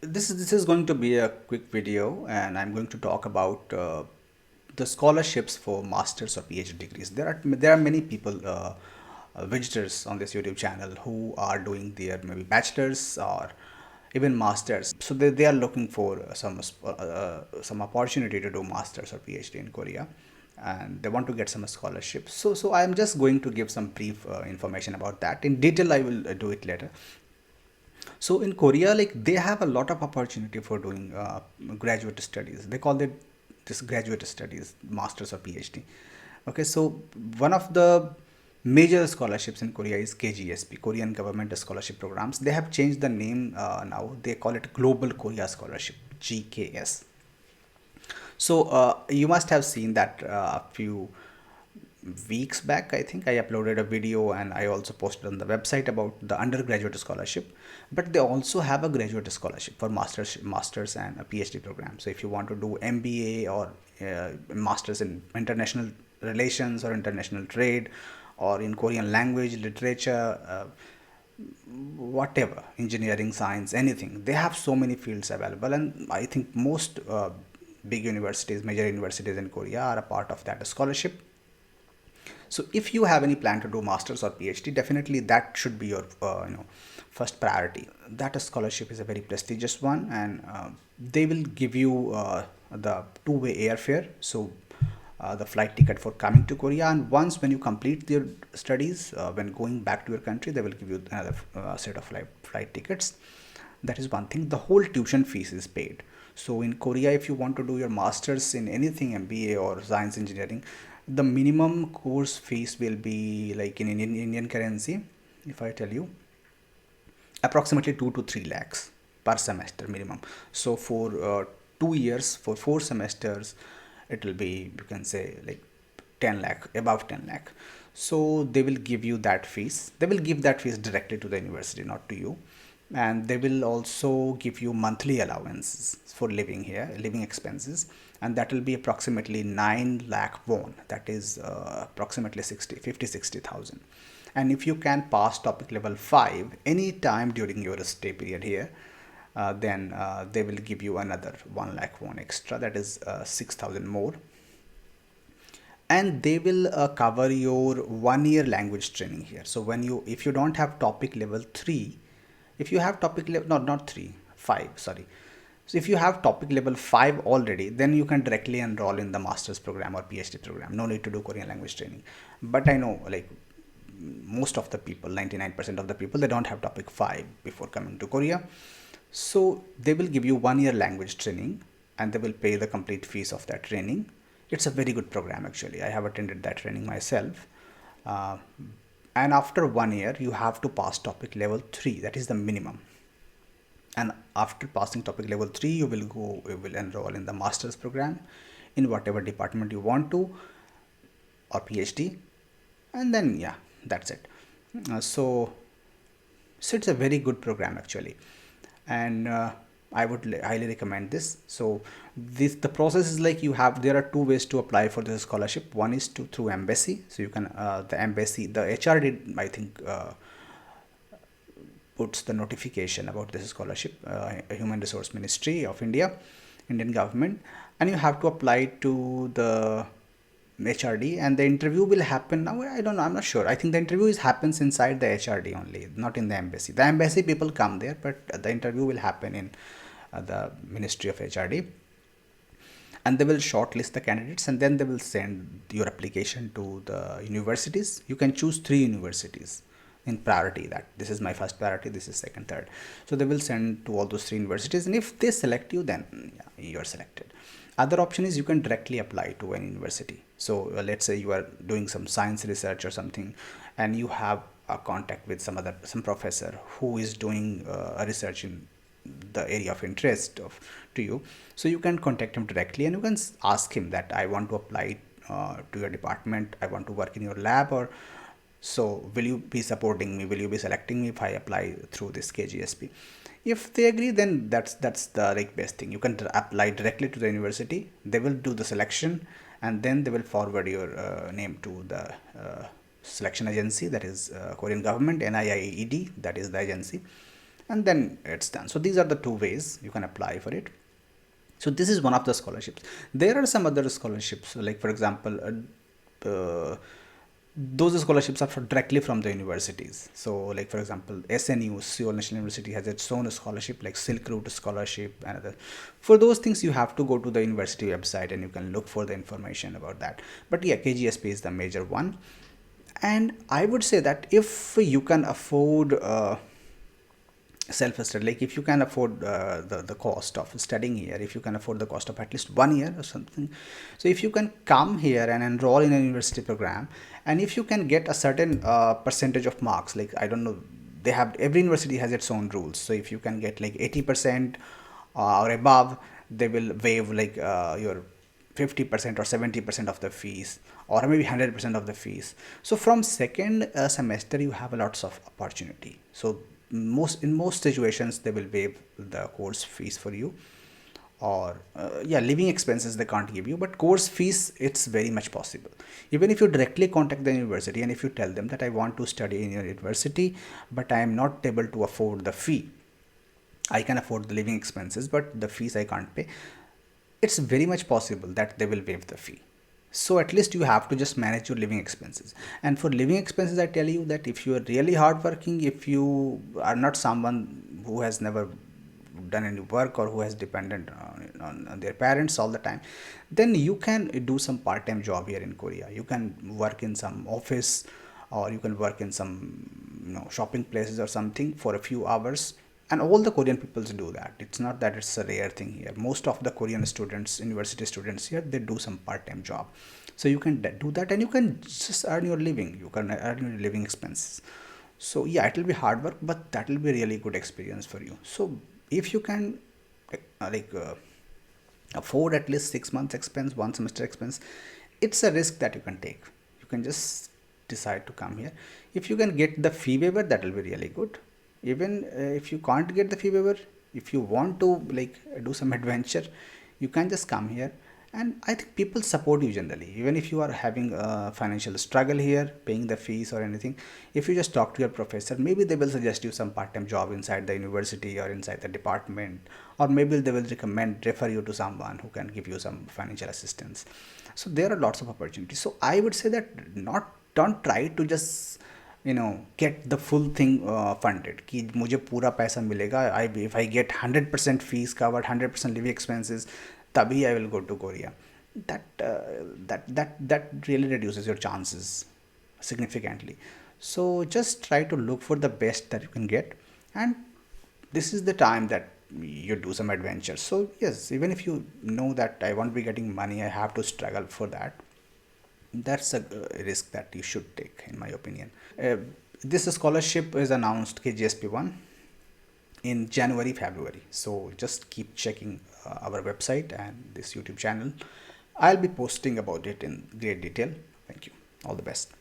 This is going to be a quick video, and I'm going to talk about the scholarships for masters or PhD degrees. There are many people, visitors on this YouTube channel who are doing their maybe bachelors or even masters. So they are looking for some opportunity to do masters or PhD in Korea, and they want to get some scholarship. So I'm just going to give some brief information about that. In detail, I will do it later. So in Korea, like they have a lot of opportunity for doing graduate studies. They call it this graduate studies, masters or PhD. Okay, so one of the major scholarships in Korea is Kgsp, Korean Government Scholarship Programs. They have changed the name now. They call it Global Korea Scholarship, GKS. So you must have seen that a few weeks back. I think I uploaded a video and I also posted on the website about the undergraduate scholarship. But they also have a graduate scholarship for masters and a PhD program. So if you want to do MBA or masters in international relations or international trade or in Korean language, literature, whatever, engineering, science, anything, they have so many fields available. And I think most big universities, major universities in Korea are a part of that scholarship. So if you have any plan to do masters or PhD, definitely that should be your first priority. That scholarship is a very prestigious one, and they will give you the two-way airfare. So the flight ticket for coming to Korea, and once when you complete your studies, when going back to your country, they will give you another set of flight tickets. That is one thing. The whole tuition fees is paid. So in Korea, if you want to do your masters in anything, MBA or science engineering, the minimum course fees will be like in Indian currency, if I tell you, approximately 2 to 3 lakhs per semester minimum. So for 2 years, for 4 semesters, it will be, you can say, like 10 lakh, above 10 lakh. So they will give you that fees. They will give that fees directly to the university, not to you. And they will also give you monthly allowances for living here, living expenses, and that will be approximately 9 lakh won. That is approximately 60 and if you can pass topic level 5 any time during your stay period here, then they will give you another 1 lakh won extra, that is 6,000 more. And they will cover your 1 year language training here. So when you, if you don't have topic level 3, if you have topic level, not 3, 5, sorry. So if you have topic level 5 already, then you can directly enroll in the master's program or PhD program. No need to do Korean language training. But I know, like, most of the people, 99% of the people, they don't have topic 5 before coming to Korea. So they will give you 1 year language training, and they will pay the complete fees of that training. It's a very good program, actually. I have attended that training myself. uh, and after 1 year you have to pass topic level 3, that is the minimum. And after passing topic level 3, you will enroll in the master's program in whatever department you want to, or PhD. And then, yeah, that's it. Uh, so so it's a very good program, actually. And I would highly recommend this. So this, the process is like, you have, there are two ways to apply for this scholarship. One is to through embassy. So you can the embassy, the HRD, I think, puts the notification about this scholarship, Human Resource Ministry of India, Indian government, and you have to apply to the HRD, and the interview will happen now. I don't know, I'm not sure. I think the interview happens inside the HRD only, not in the embassy. The embassy people come there, but the interview will happen in the Ministry of HRD, and they will shortlist the candidates, and then they will send your application to the universities. You can choose 3 universities in priority, that this is my first priority, this is second, third. So they will send to all those 3 universities, and if they select you, then yeah, you are selected. Other option is you can directly apply to an university. So let's say you are doing some science research or something, and you have a contact with some professor who is doing a research in the area of interest of to you. So you can contact him directly, and you can ask him that I want to apply to your department, I want to work in your lab, or so will you be supporting me, will you be selecting me if I apply through this Kgsp? If they agree, then that's the like best thing. You can apply directly to the university, they will do the selection, and then they will forward your name to the selection agency, that is Korean government, NIIED, that is the agency. and then it's done. So these are the two ways you can apply for it. So this is one of the scholarships. There are some other scholarships, like for example, those scholarships are directly from the universities. So like for example, SNU, Seoul National University, has its own scholarship, like Silk Route scholarship and other. For those things you have to go to the university website and you can look for the information about that. But yeah, Kgsp is the major one. And I would say that if you can afford self-study, like if you can afford the cost of studying here, if you can afford the cost of at least 1 year or something, so if you can come here and enroll in a university program, and if you can get a certain percentage of marks, like I don't know, they have, every university has its own rules. So if you can get like 80% or above, they will waive like your 50% or 70% of the fees, or maybe 100% of the fees. So from second semester you have lots of opportunity. So in most situations they will waive the course fees for you, or yeah, living expenses they can't give you, but course fees it's very much possible. Even if you directly contact the university and if you tell them that I want to study in your university but I am not able to afford the fee, I can afford the living expenses but the fees I can't pay, it's very much possible that they will waive the fee. So at least you have to just manage your living expenses. And for living expenses, I tell you that if you are really hardworking, if you are not someone who has never done any work or who has dependent on their parents all the time, then you can do some part-time job here in Korea. You can work in some office, or you can work in some shopping places or something for a few hours. And all the Korean peoples do that. It's not that it's a rare thing here. Most of the Korean students, university students here, they do some part-time job. So you can do that and you can just earn your living. You can earn your living expenses. So yeah, it will be hard work, but that will be a really good experience for you. So if you can afford at least 6 months expense, one semester expense, it's a risk that you can take. You can just decide to come here. If you can get the fee waiver, that will be really good. Even if you can't get the fee waiver, if you want to do some adventure, you can just come here. And I think people support you generally, even if you are having a financial struggle here paying the fees or anything. If you just talk to your professor, maybe they will suggest you some part-time job inside the university or inside the department, or maybe they will refer you to someone who can give you some financial assistance. So there are lots of opportunities. So I would say that not don't try to just get the full thing funded कि मुझे पूरा पैसा मिलेगा. If I get 100% fees covered, 100% living expenses, तभी I will go to Korea. That really reduces your chances significantly. So just try to look for the best that you can get, and this is the time that you do some adventure. So yes, even if you know that I won't be getting money, I have to struggle for that, that's a risk that you should take, in my opinion. This scholarship is announced KGSP1 in January, February. So just keep checking our website and this YouTube channel. I'll be posting about it in great detail. Thank you. All the best.